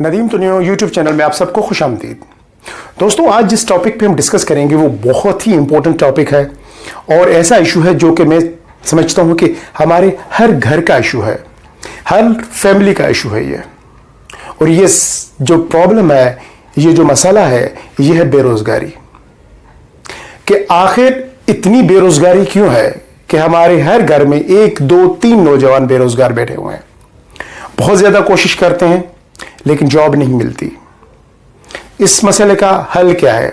Nadeem तुनियो YouTube channel में आप सबको खुशामदीद। दोस्तों, आज जिस टॉपिक पे हम डिस्कस करेंगे वो बहुत ही इंपॉर्टेंट टॉपिक है और ऐसा इशू है जो कि मैं समझता हूँ कि हमारे हर घर का इशू है, हर फैमिली का इशू है ये। और ये जो प्रॉब्लम है, ये जो मसला है, ये है बेरोजगारी। कि आखिर इतनी बेरोजगारी क्यों है कि हमारे हर घर में 1, 2, 3 नौजवान बेरोजगार बैठे हुए हैं। बहुत ज्यादा कोशिश करते हैं लेकिन जॉब नहीं मिलती। इस मसले का हल क्या है?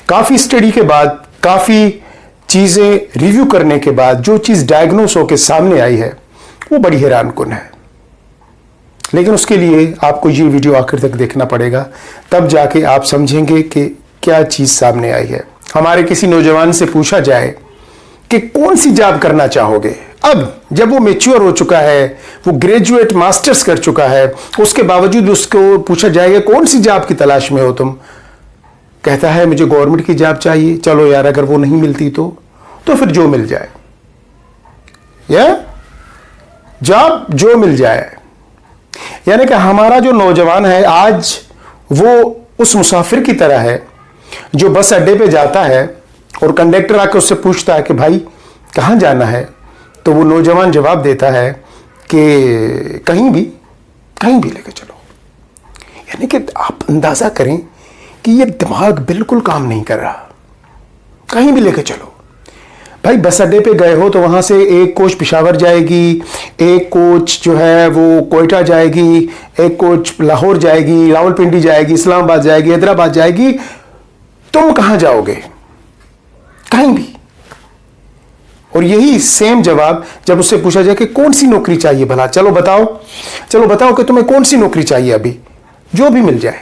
काफी स्टडी के बाद, काफी चीजें रिव्यू करने के बाद जो चीज डायग्नोस होकर सामने आई है वो बड़ी हैरानकुन है। लेकिन उसके लिए आपको ये वीडियो आखिर तक देखना पड़ेगा, तब जाके आप समझेंगे कि क्या चीज सामने आई है। हमारे किसी नौजवान से पूछा जाए कि कौन सी जॉब करना चाहोगे, अब जब वो मैच्योर हो चुका है, वो ग्रेजुएट मास्टर्स कर चुका है, उसके बावजूद उसको पूछा जाएगा कौन सी जॉब की तलाश में हो तुम, कहता है मुझे गवर्नमेंट की जॉब चाहिए। चलो यार, अगर वो नहीं मिलती तो फिर जो मिल जाए, या जॉब जो मिल जाए। यानी कि हमारा जो नौजवान है आज, वो उस मुसाफिर की तरह है जो बस अड्डे पे जाता है और कंडक्टर आकर उससे पूछता है कि भाई कहाँ जाना है, तो वो नौजवान जवाब देता है कि कहीं भी लेके चलो। यानी कि आप अंदाजा करें कि ये दिमाग बिल्कुल काम नहीं कर रहा। कहीं भी लेके चलो भाई, बस अड्डे पे गए हो तो वहां से एक कोच पेशावर जाएगी, एक कोच जो है वो कोयटा जाएगी, एक कोच लाहौर जाएगी, रावलपिंडी जाएगी, इस्लामाबाद जाएगी, हैदराबाद जाएगी। तुम कहां जाओगे? कहीं भी। और यही सेम जवाब जब उससे पूछा जाए कि कौन सी नौकरी चाहिए भला, चलो बताओ कि तुम्हें कौन सी नौकरी चाहिए अभी, जो भी मिल जाए।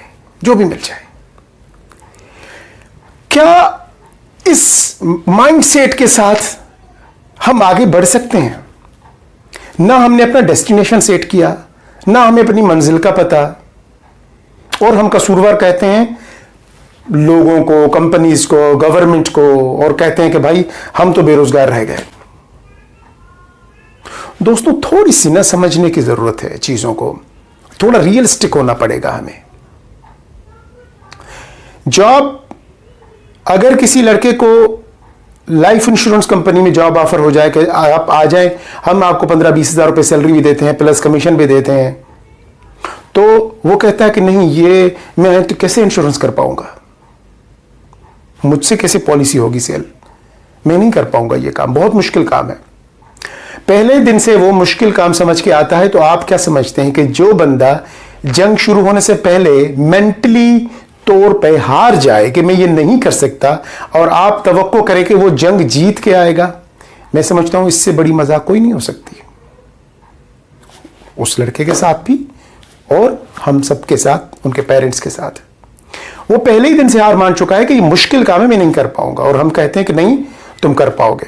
क्या इस माइंडसेट के साथ हम आगे बढ़ सकते हैं? ना हमने अपना डेस्टिनेशन सेट किया, ना हमें अपनी मंजिल का पता, और हम कसूरवार कहते हैं लोगों को, कंपनीज को, गवर्नमेंट को, और कहते हैं कि भाई हम तो बेरोजगार रह गए। दोस्तों, थोड़ी सी ना समझने की जरूरत है चीजों को, थोड़ा रियलिस्टिक होना पड़ेगा हमें। जॉब, अगर किसी लड़के को लाइफ इंश्योरेंस कंपनी में जॉब ऑफर हो जाए कि आप आ जाएं, हम आपको 15-20 हज़ार रुपये सैलरी भी देते हैं, प्लस कमीशन भी देते हैं, तो वो कहता है कि नहीं, ये मैं तो कैसे इंश्योरेंस कर पाऊंगा, मुझसे कैसे पॉलिसी होगी सेल, मैं नहीं कर पाऊंगा, ये काम बहुत मुश्किल काम है। पहले दिन से वो मुश्किल काम समझ के आता है। तो आप क्या समझते हैं कि जो बंदा जंग शुरू होने से पहले मेंटली तौर पे हार जाए कि मैं ये नहीं कर सकता, और आप तवक्को करें कि वो जंग जीत के आएगा, मैं समझता हूं इससे बड़ी मजाक कोई नहीं हो सकती, उस लड़के के साथ भी और हम सबके साथ, उनके पेरेंट्स के साथ। वो पहले ही दिन से हार मान चुका है कि ये मुश्किल काम है, मैं नहीं कर पाऊंगा, और हम कहते हैं कि नहीं, तुम कर पाओगे।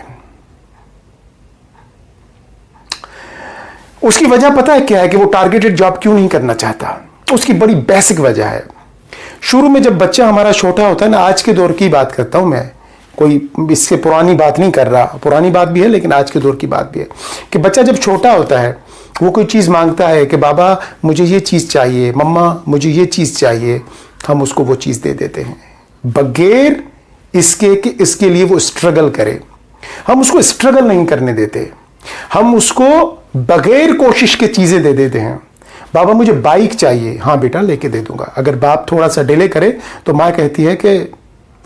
उसकी वजह पता है क्या है कि वो टारगेटेड जॉब क्यों नहीं करना चाहता? उसकी बड़ी बेसिक वजह है। शुरू में जब बच्चा हमारा छोटा होता है ना, आज के दौर की बात करता हूं मैं, कोई इससे पुरानी बात नहीं कर रहा, पुरानी बात भी है लेकिन आज के दौर की बात भी है, कि बच्चा जब छोटा होता है वो कोई चीज़ मांगता है कि बाबा मुझे ये चीज़ चाहिए, मम्मा मुझे ये चीज़ चाहिए, हम उसको वो चीज़ दे देते हैं बगैर इसके कि इसके लिए वो स्ट्रगल करे। हम उसको स्ट्रगल नहीं करने देते, हम उसको बगैर कोशिश के चीज़ें दे देते हैं। बाबा मुझे बाइक चाहिए, हाँ बेटा लेके दे दूंगा। अगर बाप थोड़ा सा डिले करे तो माँ कहती है कि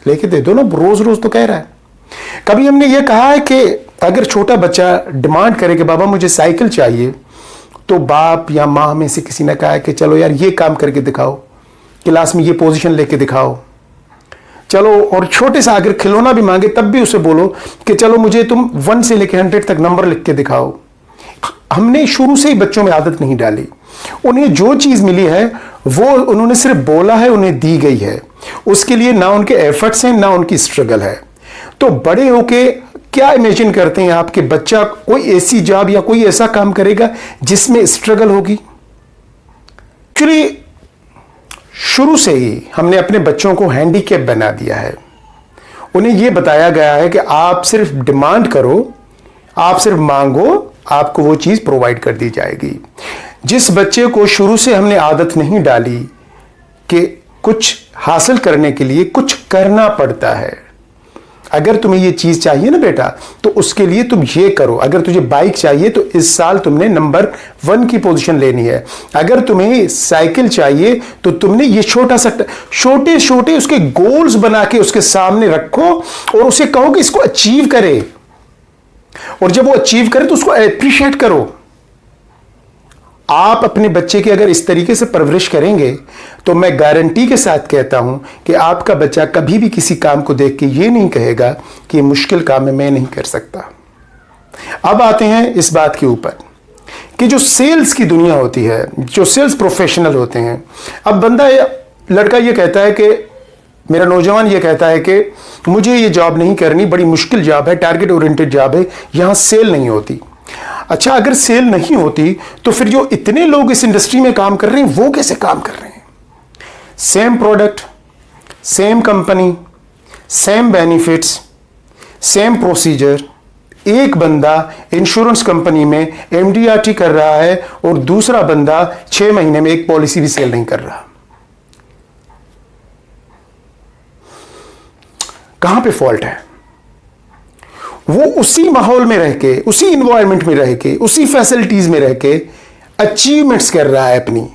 लेके दे दो ना, रोज रोज तो कह रहा है। कभी हमने ये कहा है कि अगर छोटा बच्चा डिमांड करे कि बाबा मुझे साइकिल चाहिए, तो बाप या माँ में से किसी ने कहा है कि चलो यार ये काम करके दिखाओ, क्लास में ये पोजीशन लेके दिखाओ, चलो। और छोटे सा अगर खिलौना भी मांगे तब भी उसे बोलो कि चलो मुझे तुम 1 से लेकर 100 तक नंबर लिख के दिखाओ। हमने शुरू से ही बच्चों में आदत नहीं डाली। उन्हें जो चीज मिली है वो उन्होंने सिर्फ बोला है, उन्हें दी गई है, उसके लिए ना उनके एफर्ट्स हैं ना उनकी स्ट्रगल है। तो बड़े होके क्या इमेजिन करते हैं आप कि बच्चा कोई ऐसी जॉब या कोई ऐसा काम करेगा जिसमें स्ट्रगल होगी? एक्चुअली शुरू से ही हमने अपने बच्चों को हैंडीकैप बना दिया है। उन्हें यह बताया गया है कि आप सिर्फ डिमांड करो, आप सिर्फ मांगो, आपको वो चीज प्रोवाइड कर दी जाएगी। जिस बच्चे को शुरू से हमने आदत नहीं डाली कि कुछ हासिल करने के लिए कुछ करना पड़ता है। अगर तुम्हें ये चीज चाहिए ना बेटा, तो उसके लिए तुम ये करो। अगर तुझे बाइक चाहिए तो इस साल तुमने नंबर 1 की पोजीशन लेनी है। अगर तुम्हें साइकिल चाहिए तो तुमने ये छोटे छोटे उसके गोल्स बना के उसके सामने रखो और उसे कहो कि इसको अचीव करे, और जब वो अचीव करे तो उसको अप्रिशिएट करो। आप अपने बच्चे की अगर इस तरीके से परवरिश करेंगे तो मैं गारंटी के साथ कहता हूं कि आपका बच्चा कभी भी किसी काम को देख के ये नहीं कहेगा कि ये मुश्किल काम है, मैं नहीं कर सकता। अब आते हैं इस बात के ऊपर कि जो सेल्स की दुनिया होती है, जो सेल्स प्रोफेशनल होते हैं, अब लड़का ये कहता है कि मेरा नौजवान ये कहता है कि मुझे ये जॉब नहीं करनी, बड़ी मुश्किल जॉब है, टारगेट ओरिएंटेड जॉब है, यहां सेल नहीं होती। अच्छा, अगर सेल नहीं होती तो फिर जो इतने लोग इस इंडस्ट्री में काम कर रहे हैं वो कैसे काम कर रहे हैं? Same product, same company, same benefits, same procedure. एक बंदा इंश्योरेंस कंपनी में एमडीआरटी कर रहा है और दूसरा बंदा 6 महीने में एक पॉलिसी भी सेल नहीं कर रहा। कहां पे फॉल्ट है? वो उसी माहौल में रह के, उसी इन्वायरमेंट में रह के, उसी फैसिलिटीज में रह के अचीवमेंट्स कर रहा है अपनी।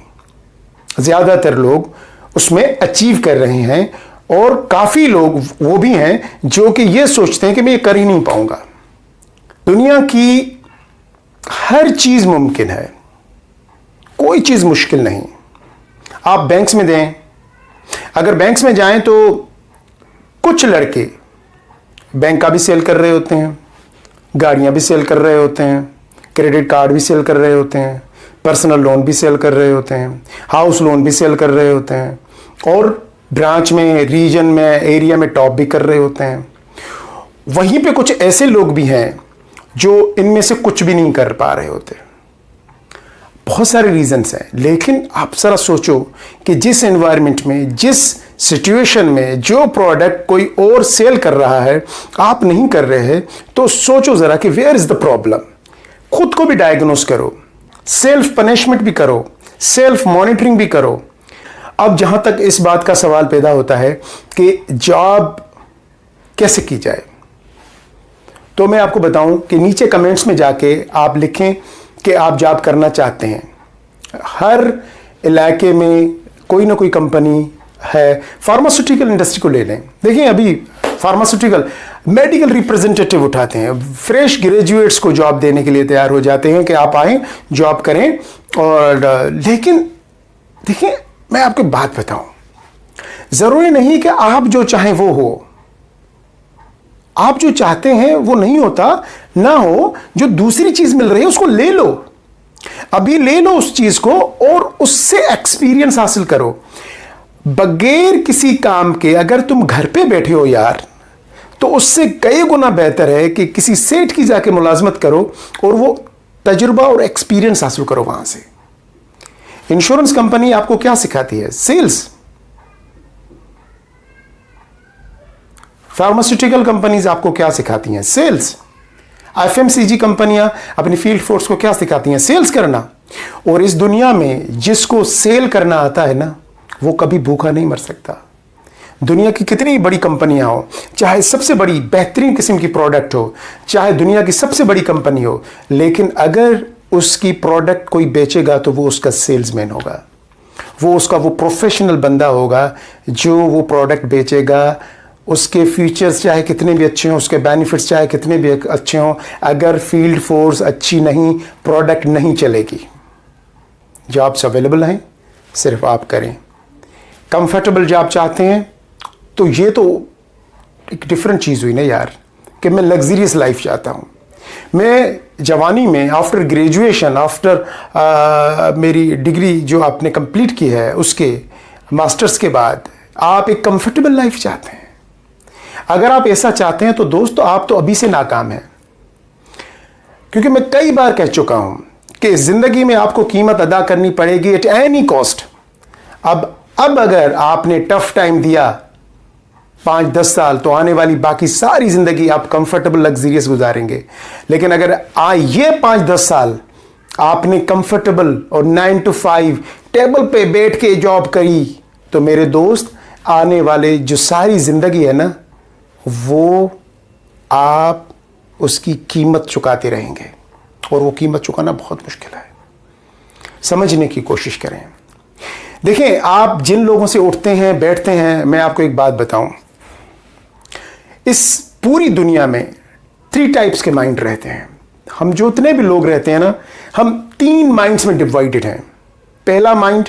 ज्यादातर लोग उसमें अचीव कर रहे हैं और काफी लोग वो भी हैं जो कि ये सोचते हैं कि मैं ये कर ही नहीं पाऊंगा। दुनिया की हर चीज मुमकिन है, कोई चीज मुश्किल नहीं। आप बैंक्स में दें, अगर बैंक्स में जाएं तो कुछ लड़के बैंक का भी सेल कर रहे होते हैं, गाड़ियां भी सेल कर रहे होते हैं, क्रेडिट कार्ड भी सेल कर रहे होते हैं, पर्सनल लोन भी सेल कर रहे होते हैं, हाउस लोन भी सेल कर रहे होते हैं, और ब्रांच में, रीजन में, एरिया में टॉप भी कर रहे होते हैं। वहीं पे कुछ ऐसे लोग भी हैं जो इनमें से कुछ भी नहीं कर पा रहे होते। बहुत सारे रीजंस हैं, लेकिन आप जरा सोचो कि जिस एनवायरनमेंट में, जिस सिचुएशन में जो प्रोडक्ट कोई और सेल कर रहा है आप नहीं कर रहे हैं, तो सोचो जरा कि वेयर इज द प्रॉब्लम। खुद को भी डायग्नोस करो, सेल्फ पनिशमेंट भी करो, सेल्फ मॉनिटरिंग भी करो। अब जहां तक इस बात का सवाल पैदा होता है कि जॉब कैसे की जाए, तो मैं आपको बताऊं कि नीचे कमेंट्स में जाके आप लिखें कि आप जॉब करना चाहते हैं। हर इलाके में कोई ना कोई कंपनी है। फार्मास्यूटिकल इंडस्ट्री को ले लें, देखिए अभी फार्मास्यूटिकल मेडिकल रिप्रेजेंटेटिव उठाते हैं, फ्रेश ग्रेजुएट्स को जॉब देने के लिए तैयार हो जाते हैं कि आप आएं, जॉब करें। और लेकिन देखिए, मैं आपको बात बताऊं, जरूरी नहीं कि आप जो चाहें वो हो। आप जो चाहते हैं वो नहीं होता, ना हो। जो दूसरी चीज मिल रही है उसको ले लो, अभी ले लो उस चीज को और उससे एक्सपीरियंस हासिल करो। बगैर किसी काम के अगर तुम घर पे बैठे हो यार, तो उससे कई गुना बेहतर है कि किसी सेठ की जाके मुलाजमत करो और वो तजुर्बा और एक्सपीरियंस हासिल करो वहां से। इंश्योरेंस कंपनी आपको क्या सिखाती है? सेल्स। फार्मास्यूटिकल कंपनीज आपको क्या सिखाती हैं? सेल्स। एफएमसीजी कंपनियां अपनी फील्ड फोर्स को क्या सिखाती हैं? सेल्स करना। और इस दुनिया में जिसको सेल करना आता है ना, वो कभी भूखा नहीं मर सकता। दुनिया की कितनी बड़ी कंपनियां हो, चाहे सबसे बड़ी बेहतरीन किस्म की प्रोडक्ट हो, चाहे दुनिया की सबसे बड़ी कंपनी हो, लेकिन अगर उसकी प्रोडक्ट कोई बेचेगा तो वो उसका सेल्समैन होगा, वो प्रोफेशनल बंदा होगा जो वो प्रोडक्ट बेचेगा। उसके फीचर्स चाहे कितने भी अच्छे हों, उसके बेनिफिट्स चाहे कितने भी अच्छे हों, अगर फील्ड फोर्स अच्छी नहीं, प्रोडक्ट नहीं चलेगी। जॉब्स अवेलेबल हैं, सिर्फ आप करें। कंफर्टेबल जॉब चाहते हैं तो ये तो एक डिफरेंट चीज़ हुई ना यार, कि मैं लग्जरियस लाइफ चाहता हूँ। मैं जवानी में आफ्टर ग्रेजुएशन, आफ्टर मेरी डिग्री जो आपने कंप्लीट की है, उसके मास्टर्स के बाद आप एक कंफर्टेबल लाइफ चाहते हैं। अगर आप ऐसा चाहते हैं तो दोस्तों आप तो अभी से नाकाम हैं, क्योंकि मैं कई बार कह चुका हूं कि जिंदगी में आपको कीमत अदा करनी पड़ेगी एट एनी कॉस्ट। अब अगर आपने टफ टाइम दिया 5-10 साल, तो आने वाली बाकी सारी जिंदगी आप कंफर्टेबल लग्जरियस गुजारेंगे। लेकिन अगर ये 5-10 साल आपने कंफर्टेबल और 9 to 5 टेबल पे बैठ के जॉब करी, तो मेरे दोस्त आने वाले जो सारी जिंदगी है ना, वो आप उसकी कीमत चुकाते रहेंगे, और वो कीमत चुकाना बहुत मुश्किल है। समझने की कोशिश करें। देखिए, आप जिन लोगों से उठते हैं बैठते हैं, मैं आपको एक बात बताऊं, इस पूरी दुनिया में 3 टाइप्स के माइंड रहते हैं। हम जो उतने भी लोग रहते हैं ना, हम 3 माइंड्स में डिवाइडेड हैं। पहला माइंड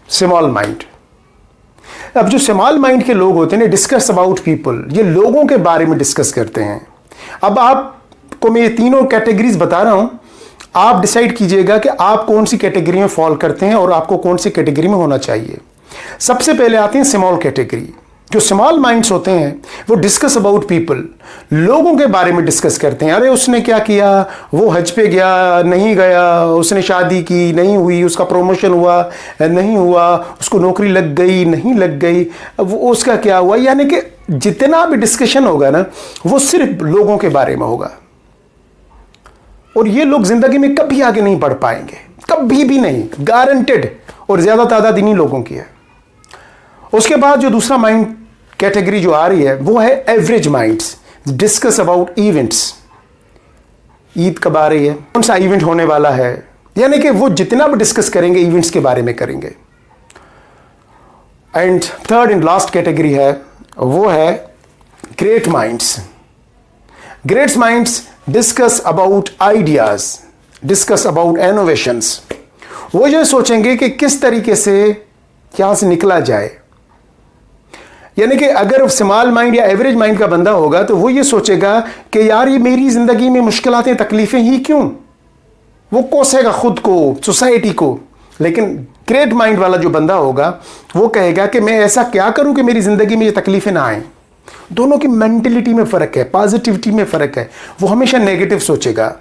स्मॉल माइंड। अब जो स्मॉल माइंड के लोग होते हैं ना, डिस्कस अबाउट पीपल, ये लोगों के बारे में डिस्कस करते हैं। अब आपको मैं ये तीनों कैटेगरीज बता रहा हूं, आप डिसाइड कीजिएगा कि आप कौन सी कैटेगरी में फॉल करते हैं और आपको कौन सी कैटेगरी में होना चाहिए। सबसे पहले आते हैं स्मॉल कैटेगरी। जो स्मॉल माइंड्स होते हैं वो डिस्कस अबाउट पीपल, लोगों के बारे में डिस्कस करते हैं। अरे उसने क्या किया, वो हज पे गया नहीं गया, उसने शादी की नहीं हुई, उसका प्रमोशन हुआ नहीं हुआ, उसको नौकरी लग गई नहीं लग गई, वो उसका क्या हुआ। यानी कि जितना भी डिस्कशन होगा ना, वो सिर्फ लोगों के बारे में होगा। और ये लोग जिंदगी में कभी आगे नहीं बढ़ पाएंगे, कभी भी नहीं, गारंटेड। और ज्यादा तादाद इन्हीं लोगों की है। उसके बाद जो दूसरा माइंड कैटेगरी जो आ रही है वो है average minds, discuss about events. Eid कब आ रही है, कौन सा इवेंट होने वाला है, यानी कि वो जितना भी डिस्कस करेंगे इवेंट्स के बारे में करेंगे। And third and last category है, वो है great minds. Great minds discuss about ideas, discuss about innovations. वो जो सोचेंगे कि किस तरीके से यहां से निकला जाए। यानी कि अगर स्मॉल माइंड या एवरेज माइंड का बंदा होगा तो वो ये सोचेगा कि यार ये मेरी जिंदगी में मुश्किलातें तकलीफें ही क्यों, वो कोसेगा खुद को, सोसाइटी को। लेकिन ग्रेट माइंड वाला जो बंदा होगा वो कहेगा कि मैं ऐसा क्या करूं कि मेरी जिंदगी में ये तकलीफें ना आए। दोनों की मेंटेलिटी में फर्क है, पॉजिटिविटी में फर्क है। वो हमेशा नेगेटिव सोचेगा।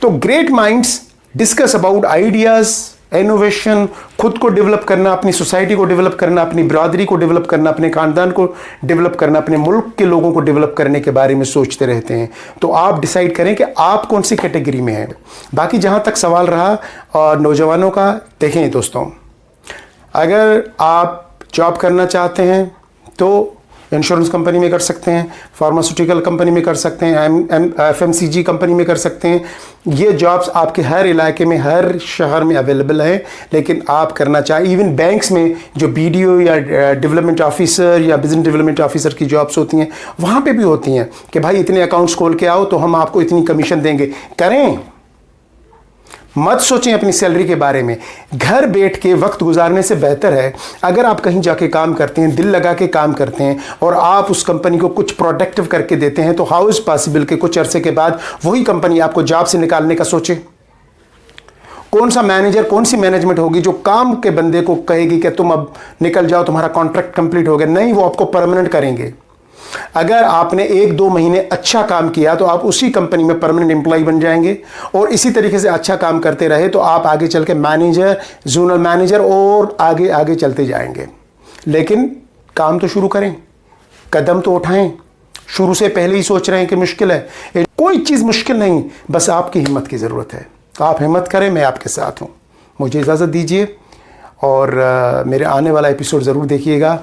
तो great minds discuss about ideas, innovation, खुद को डेवलप करना, अपनी सोसाइटी को डेवलप करना, अपनी बिरादरी को डेवलप करना, अपने खानदान को डेवलप करना, अपने मुल्क के लोगों को डेवलप करने के बारे में सोचते रहते हैं। तो आप डिसाइड करें कि आप कौन सी कैटेगरी में हैं। बाकी जहां तक सवाल रहा और नौजवानों का, देखें दोस्तों, अगर आप जॉब करना चाहते हैं तो इंश्योरेंस कंपनी में कर सकते हैं, फार्मास्यूटिकल कंपनी में कर सकते हैं, FMCG कंपनी में कर सकते हैं। ये जॉब्स आपके हर इलाके में, हर शहर में अवेलेबल हैं। लेकिन आप करना चाहें, इवन बैंक्स में जो BDO या डेवलपमेंट ऑफिसर या बिजनेस डेवलपमेंट ऑफिसर की जॉब्स होती हैं, वहाँ पे भी होती हैं कि भाई इतने अकाउंट्स खोल के आओ तो हम आपको इतनी कमीशन देंगे। करें, मत सोचें अपनी सैलरी के बारे में। घर बैठ के वक्त गुजारने से बेहतर है अगर आप कहीं जाके काम करते हैं, दिल लगा के काम करते हैं और आप उस कंपनी को कुछ प्रोडक्टिव करके देते हैं, तो हाउ इज पॉसिबल कि कुछ अरसे के बाद वही कंपनी आपको जॉब से निकालने का सोचे। कौन सा मैनेजर, कौन सी मैनेजमेंट होगी जो काम के बंदे को कहेगी कि तुम अब निकल जाओ, तुम्हारा कॉन्ट्रैक्ट कंप्लीट हो गया। नहीं, वो आपको परमानेंट करेंगे। अगर आपने 1-2 महीने अच्छा काम किया तो आप उसी कंपनी में परमानेंट एम्प्लॉय बन जाएंगे, और इसी तरीके से अच्छा काम करते रहे तो आप आगे चल के मैनेजर, जोनल मैनेजर और आगे आगे चलते जाएंगे। लेकिन काम तो शुरू करें, कदम तो उठाएं। शुरू से पहले ही सोच रहे हैं कि मुश्किल है। कोई चीज़ मुश्किल नहीं, बस आपकी हिम्मत की ज़रूरत है। आप हिम्मत करें, मैं आपके साथ हूँ। मुझे इजाज़त दीजिए और मेरे आने वाला एपिसोड ज़रूर देखिएगा।